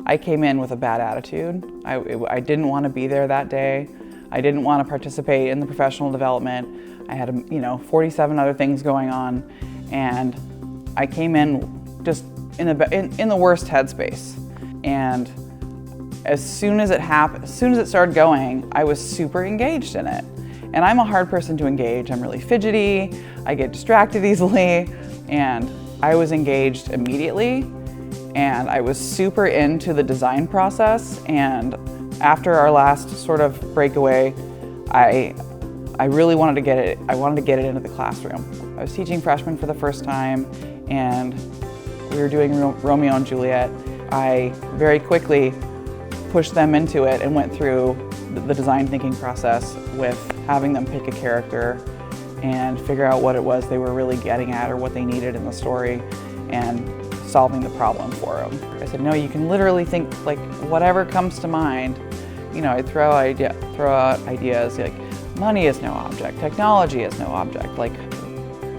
I came in with a bad attitude. I didn't want to be there that day. I didn't want to participate in the professional development. I had, 47 other things going on, and I came in just in the worst headspace. And as soon as it started going, I was super engaged in it. And I'm a hard person to engage. I'm really fidgety. I get distracted easily, and I was engaged immediately. And I was super into the design process, and after our last sort of breakaway, I really wanted to get it. I wanted to get it into the classroom. I was teaching freshmen for the first time, and we were doing Romeo and Juliet. I very quickly pushed them into it and went through the design thinking process with having them pick a character and figure out what it was they were really getting at or what they needed in the story, and solving the problem for them. I said, no, you can literally think like whatever comes to mind. I'd throw out ideas like money is no object, technology is no object. Like,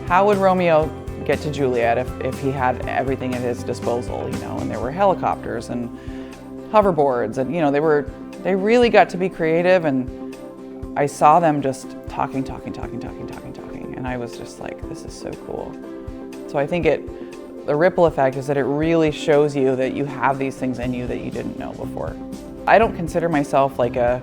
how would Romeo get to Juliet if he had everything at his disposal? And there were helicopters and hoverboards, and they really got to be creative. And I saw them just talking, and I was just like, this is so cool. So I think the ripple effect is that it really shows you that you have these things in you that you didn't know before. I don't consider myself like a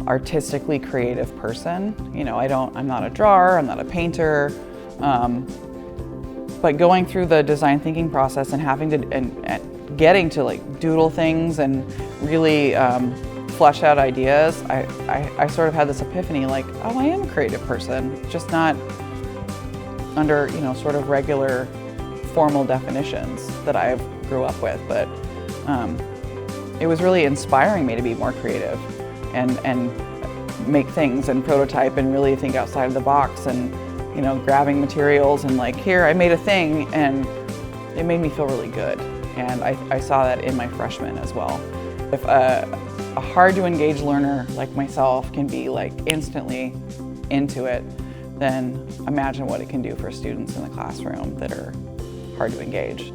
artistically creative person. I'm not a drawer, I'm not a painter. But going through the design thinking process and having to, and getting to like doodle things and really flesh out ideas, I sort of had this epiphany like, oh, I am a creative person, just not under, sort of regular formal definitions that I grew up with, but it was really inspiring me to be more creative and make things and prototype and really think outside of the box, and grabbing materials and like, here, I made a thing, and it made me feel really good. And I saw that in my freshmen as well. If a hard to engage learner like myself can be like instantly into it, then imagine what it can do for students in the classroom that are hard to engage.